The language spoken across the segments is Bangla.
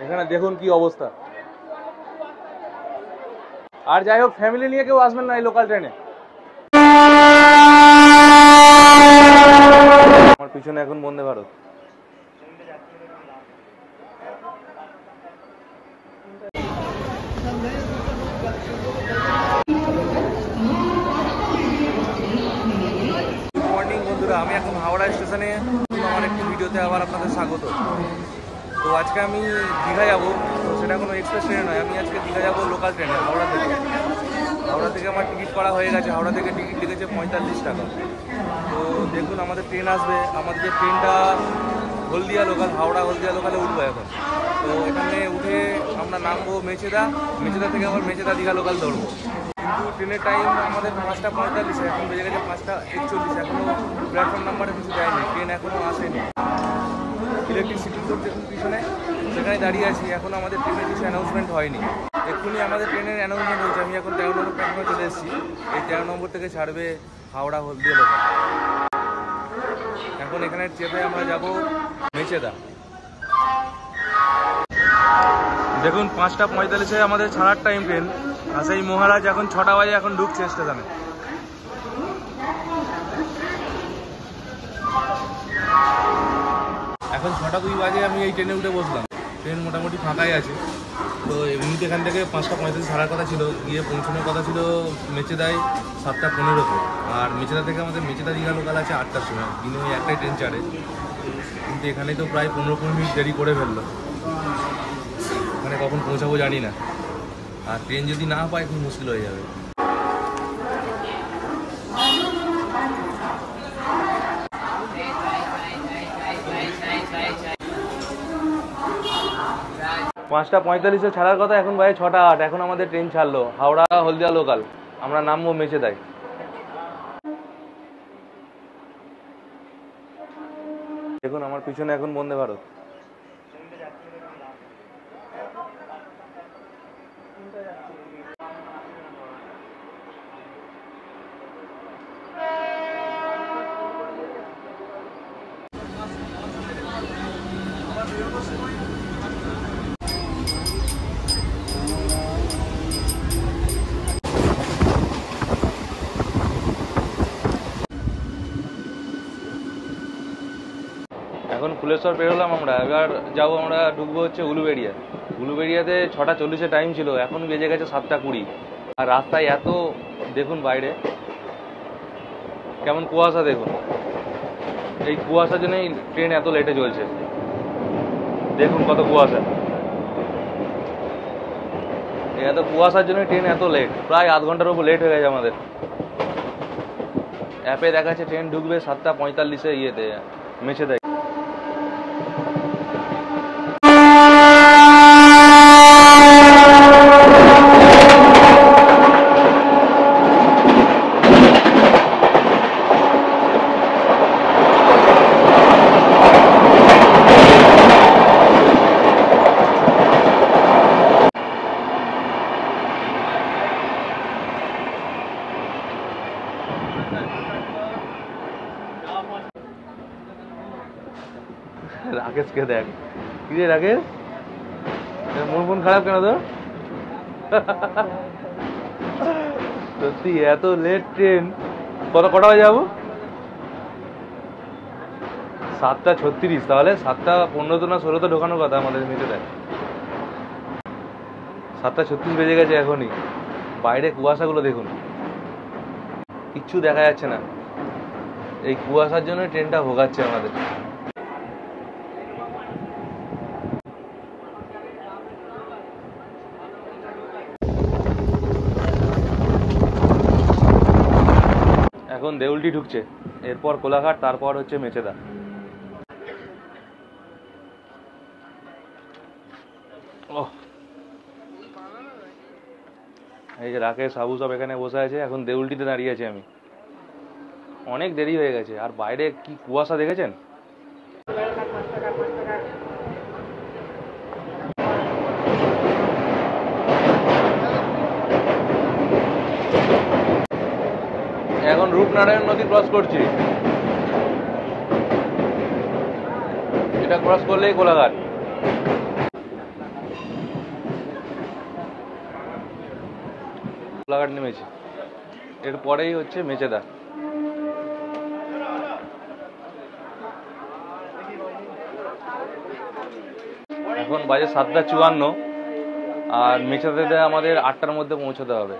এখানে দেখুন কি অবস্থা। আর যাই হোক, ফ্যামিলি নিয়ে কেউ আসবেন না এই লোকাল ট্রেনে। আমার পিছনে এখন বন্দে ভারত। মর্নিং বন্ধুরা, আমি এখন হাওড়া স্টেশনে। আমার একটি ভিডিওতে আবার আপনাদের স্বাগত। তো আজকে আমি দীঘা যাব, তো সেটা কোনো এক্সপ্রেস ট্রেনে নয়, আমি আজকে দীঘা যাব লোকাল ট্রেনে হাওড়া থেকে। হাওড়া থেকে আমার টিকিট করা হয়ে গেছে, হাওড়া থেকে টিকিট লেগেছে 45 টাকা। তো দেখুন আমাদের ট্রেন আসবে, আমাদের যে ট্রেনটা হলদিয়া লোকাল, হাওড়া হলদিয়া লোকালে উঠবো এখন। তো এখানে উঠে আমরা নামবো মেচেদা, মেচেদা থেকে আবার মেচেদা দীঘা লোকাল ধরবো। কিন্তু ট্রেনের টাইম আমাদের 5টা 45, এখন বেজে গেছে 5টা 41, এখনও প্ল্যাটফর্ম নাম্বারে কিছু দেয়নি, ট্রেন এখনও আসেনি। ইলেকট্রিক সিটি বোর্ড দেখুন পিছনে, সেখানে দাঁড়িয়ে আছি, এখনও আমাদের ট্রেনের কিছু অ্যানাউন্সমেন্ট হয়নি। এক্ষুনি আমাদের ট্রেনের অ্যানাউন্সমেন্ট হয়েছে, আমি এখন 13 নম্বর প্ল্যাটফর্মে চলে এসেছি। এই 13 নম্বর থেকে ছাড়বে হাওড়া হলদিয়া লোকাল। এখন এখানে চেপে আমরা যাব মেচেদা। দেখুন 5টা 45-এ আমাদের ছাড়ার টাইম ট্রেন। আর সেই মহারাজ এখন 6টা বাজে, এখন ঢুকছে স্টেশনে। এখন 6টা 2 বাজে আমি এই ট্রেনে উঠে বসলাম। ট্রেন মোটামুটি ফাঁকাই আছে। তো এমনিতে এখান থেকে 5টা 45 ছাড়ার কথা ছিল, গিয়ে পৌঁছানোর কথা ছিল মেচেদায় 7টা 15-তে। আর মেচেদা থেকে আমাদের মেচেদা দীঘা লোকাল আছে 8টার সময়, দিনে ওই একটাই ট্রেন ছাড়ে। কিন্তু এখানে তো প্রায় 15-20 মিনিট দেরি করে ফেললো। এখানে কখন পৌঁছাবো জানি না, আর ট্রেন যদি না পাই খুব মুশকিল হয়ে যাবে। পাঁচটা 45-এ ছাড়ার কথা, এখন বাজে 6টা 8, এখন আমাদের ট্রেন ছাড়লো হাওড়া হলদিয়া লোকাল। আমরা নামবো মেচেদায়। দেখুন আমার পিছনে এখন বন্দে ভারত। এখন ফুলেশ্বর পেরোলাম আমরা, এবার যাবো, আমরা ঢুকবো হচ্ছে উলুবেড়িয়া। উলুবেড়িয়াতে 6টা 40-এ টাইম ছিল, এখন বেজে গেছে 7টা 20। আর রাস্তায় এত, দেখুন বাইরে কেমন কুয়াশা, দেখুন এই কুয়াশার জন্যই ট্রেন এত লেটে চলছে। দেখুন কত কুয়াশা, এত কুয়াশার জন্য ট্রেন এত লেট, প্রায় আধ ঘন্টার উপর লেট হয়ে গেছে আমাদের। অ্যাপে দেখাচ্ছে ট্রেন ঢুকবে 7টা 45-এ ইয়েতে মেচেদায়। রাকেশকে দেখ, কি রে রাকেশ, মন খারাপ কেন তোর? সত্যি এত লেট ট্রেন। কটা বাজে যাবো? 7টা 36, তাহলে 7টা 15 না 16-তে ঢোকানোর কথা আমাদের মেচেদায়। 7টা 36 বেজে গেছে এখনই। বাইরে কুয়াশাগুলো দেখুন, কিচ্ছু দেখা যাচ্ছে না, এই কুয়াশার জন্য ট্রেনটা ভোগাচ্ছে আমাদের। এখন দেউলটি ঢুকছে, এরপর কোলাঘাট, তারপর হচ্ছে মেচেদা। এই যে রাকেশ সাবু সব এখানে বসে আছে, এখন দেউলটিতে দাঁড়িয়ে আছি আমি। অনেক দেরি হয়ে গেছে, আর বাইরে কি কুয়াশা দেখেছেন? এখন রূপনারায়ণ নদী ক্রস করছি, এটা ক্রস করলেই কোলাঘাট। কোলাঘাট নেমেছি, এরপরেই হচ্ছে মেচেদা। এখন বাজে 7:54 আর মেচেদাতে আমাদের 8টার মধ্যে পৌঁছতে হবে।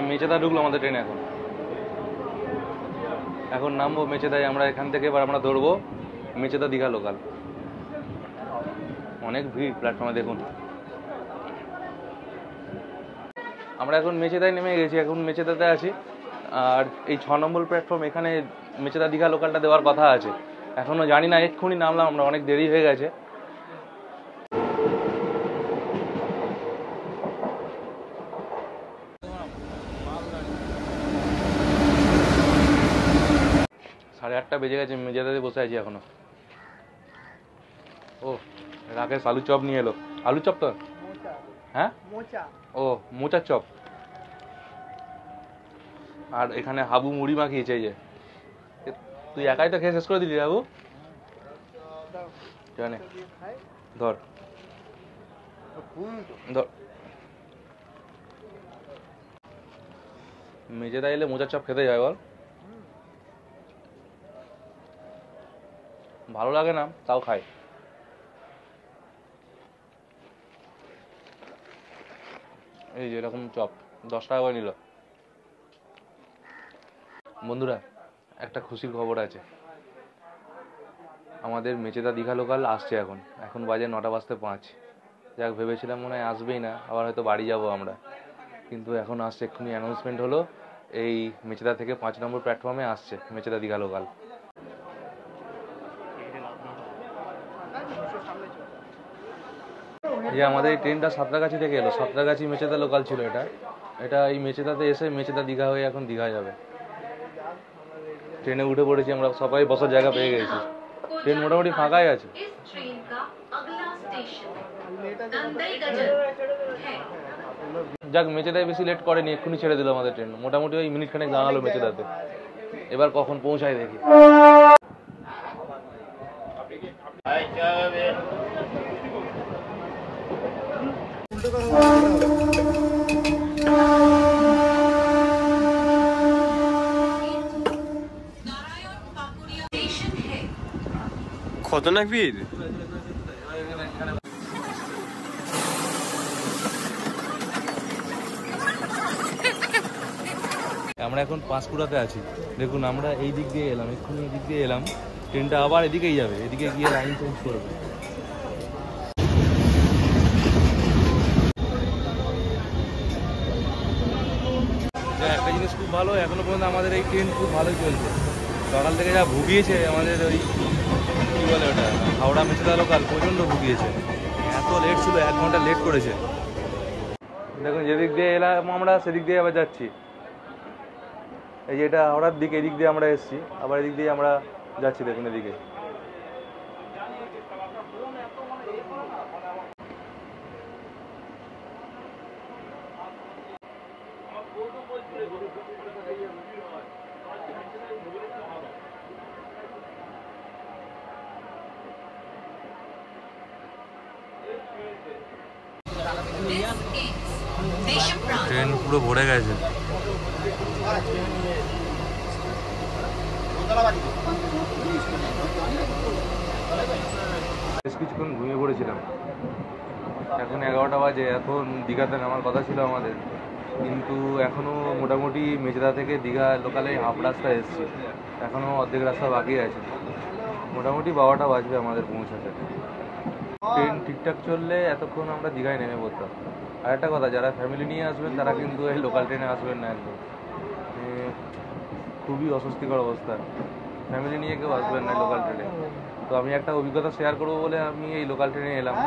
মেচেদা ঢুকলো আমাদের ট্রেন। এখন নামবো মেচেদায় আমরা। এখান থেকে এবার আমরা ধরবো মেচেদা দীঘা লোকাল। অনেক ভিড় প্ল্যাটফর্মে, দেখুন। আমরা এখন মেচেদায় নেমে গেছি, এখন মেচেদাতে আছি। আর এই 6 নম্বর প্ল্যাটফর্ম, এখানে মেচেদা দীঘা লোকালটা দেওয়ার কথা আছে। এখনো জানি না, এক্ষুনি নামলাম আমরা, অনেক দেরি হয়ে গেছে। সাড়ে 8টা বেজে গেছে, মেচেদাতে বসে আছি এখনো। ও রাকেশ আলু চপ নিয়ে এলো। আলু চপ তো? হ্যাঁ, ও মোচার চপ। আর এখানে হাবু মুড়ি মাখিয়েছে। এই যে তুই একাই তো খেয়ে শেষ করে দিলি হাবু। জানে ধর ধর। মেচেদা এলে মোচার চপ খেতে যায় বল, ভালো লাগে না তাও খাই। এই যে এরকম চপ 10 টাকা করে নিল। বন্ধুরা, একটা খুশির খবর আছে, আমাদের মেচেদা দীঘা লোকাল আসছে। এখন বাজে 9:05। যাক, ভেবেছিলাম মনে হয় আসবেই না, আবার হয়তো বাড়ি যাব আমরা, কিন্তু এখন আসছে। এক্ষুনি অ্যানাউন্সমেন্ট হলো, এই মেচেদা থেকে 5 নম্বর প্ল্যাটফর্মে আসছে মেচেদা দীঘা লোকাল। যে আমাদের এই ট্রেনটা সাঁতরাগাছি থেকে এলো, সাঁতরাগাছি মেচেদা লোকাল ছিল এটা এই মেচেদাতে এসে মেচেদা দীঘা হয়ে এখন দীঘা যাবে। ট্রেনে উঠে পড়েছি আমরা, সবাই বসার জায়গা পেয়ে গেছি। ট্রেন মোটামুটি ফাঁকাই আছে। যাক, মেচেদায় বেশি লেট করেনি, এক্ষুনি ছেড়ে দিল আমাদের ট্রেন। মোটামুটি ওই মিনিট খানেক দাঁড়ালো মেচেদাতে। এবার কখন পৌঁছায় দেখি। খতরনাক ভিড়। আমরা এখন পাঁশকুড়াতে আছি। দেখুন, আমরা এই দিক দিয়ে এলাম, এক্ষুনি এই দিক দিয়ে এলাম। ট্রেনটা আবার এদিকেই যাবে, এদিকে গিয়ে লাইন চেঞ্জ করবে। একটা জিনিস খুব ভালো, এখনো পর্যন্ত আমাদের এই ট্রেন খুব ভালোই চলছে। সকাল থেকে যা ভুগিয়েছে আমাদের ওই কী বলে ওটা, হাওড়া মেচেদা লোকাল প্রচণ্ড ভুগিয়েছে। এত লেট ছিল, 1 ঘন্টা লেট করেছে। দেখুন, যেদিক দিয়ে এলাম আমরা সেদিক দিয়ে আবার যাচ্ছি। এই যে এটা হাওড়ার দিকে, এদিক দিয়ে আমরা এসেছি, আবার এদিক দিয়ে আমরা যাচ্ছি। দেখুন এদিকে। ট্রেন পুরো ভরে গেছে। বেশ কিছুক্ষণ ঘুমিয়ে পড়েছিলাম। এখন 11টা বাজে। এখন দীঘাতে নামার কথা ছিল আমাদের, কিন্তু এখনও মোটামুটি মেচেদা থেকে দীঘা লোকালে হাফ রাস্তা এসেছি, এখনও অর্ধেক রাস্তা বাকি আছে। মোটামুটি 12টা বাজবে আমাদের পৌঁছাতে। ট্রেন ঠিকঠাক চললে এতক্ষণ আমরা দীঘায় নেমে পড়তাম। আর একটা কথা, যারা ফ্যামিলি নিয়ে আসবেন তারা কিন্তু এই লোকাল ট্রেনে আসবেন না। একদম খুবই অস্বস্তিকর অবস্থা, ফ্যামিলি নিয়ে কেউ আসবেন না লোকাল ট্রেনে। তো আমি একটা অভিজ্ঞতা শেয়ার করবো বলে আমি এই লোকাল ট্রেনে এলাম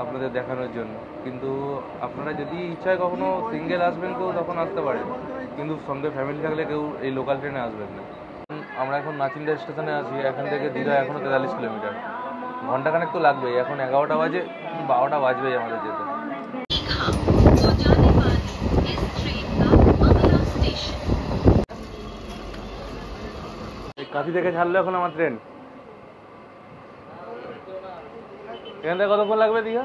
আপনাদের দেখানোর জন্য। কিন্তু আপনারা যদি ইচ্ছায় কখনো সিঙ্গেল আসবেন কেউ, তখন আসতে পারেন, কিন্তু সঙ্গে ফ্যামিলি থাকলে কেউ এই লোকাল ট্রেনে আসবেন না। আমরা এখন নাচিন্দা স্টেশনে আছি, এখান থেকে দীঘা এখনও 43 কিলোমিটার, ঘন্টাখানেক তো লাগবেই। এখন 11টা বাজে, 12টা বাজবেই আমাদের যেতে। কাঁথি থেকে ছাড়লো এখন আমার ট্রেন। এখান থেকে কতক্ষণ লাগবে দীঘা?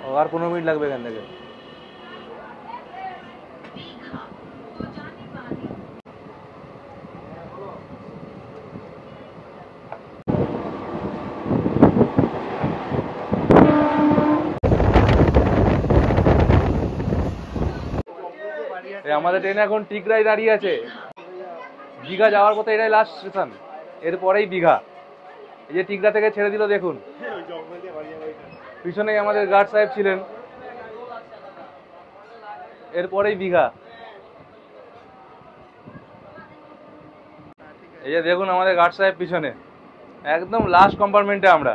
ও আর 15 মিনিট লাগবে এখান থেকে। আমাদের ট্রেন এখন টিকরাই দাঁড়িয়ে আছে। দীঘা যাওয়ার পথে এটাই লাস্ট স্টেশন, এরপরেই দীঘা। এই যে টিকরা থেকে ছেড়ে দিল দেখুন, পিছনেই আমাদের গার্ড সাহেব ছিলেন। এরপরেই দীঘা। এই যে দেখুন আমাদের গার্ড সাহেব পিছনে, একদম লাস্ট কম্পার্টমেন্টে আমরা।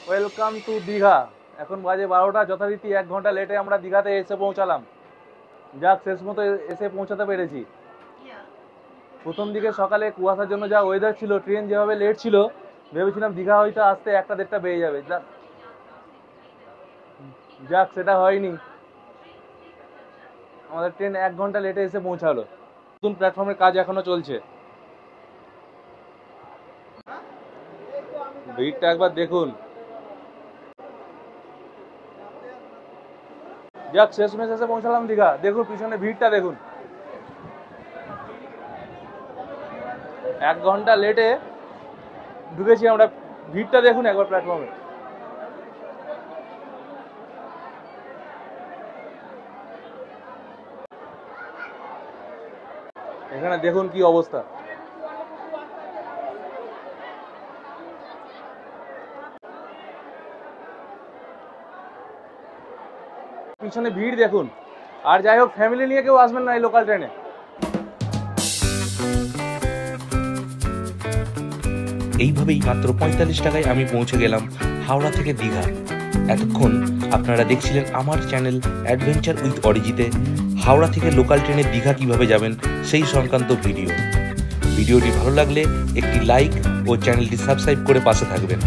Welcome to Digha. এখন বাজে 12টা, যথারীতি 1 ঘন্টা লেটে আমরা দীঘাতে এসে পৌঁছালাম। যাক, শেষ মতো এসে পৌঁছাতে পেরেছি। প্রথম দিকে সকালে কুয়াশার জন্য যা ওয়েদার ছিল, ট্রেন যেভাবে লেট ছিল, ভেবেছিলাম দীঘা হয়তো আসতে 1টা-1.5টা বেজে যাবে। যাক, সেটা হয়নি। আমাদের ট্রেন 1 ঘন্টা লেটে এসে পৌঁছালো। নতুন প্ল্যাটফর্মের কাজ এখনো চলছে। ভিড়টা একবার দেখুন। যাক, শেষমেশ এসে পৌঁছালাম দীঘা। দেখুন পিছনে ভিড়টা দেখুন। 1 ঘন্টা লেটে ঢুকেছি আমরা। ভিড়টা দেখুন একবার প্ল্যাটফর্মে। এখানে দেখুন কি অবস্থা। পিছনে ভিড় দেখুন। আর যাই হোক, ফ্যামিলি নিয়ে কেউ আসবেন না এই লোকাল ট্রেনে। এইভাবেই মাত্র 45 টাকায় আমি পৌঁছে গেলাম হাওড়া থেকে দীঘা। এতক্ষণ আপনারা দেখছিলেন আমার চ্যানেল অ্যাডভেঞ্চার উইথ অরিজিতে হাওড়া থেকে লোকাল ট্রেনে দীঘা কিভাবে যাবেন সেই সংক্রান্ত ভিডিওটি ভালো লাগলে একটি লাইক ও চ্যানেলটি সাবস্ক্রাইব করে পাশে থাকবেন।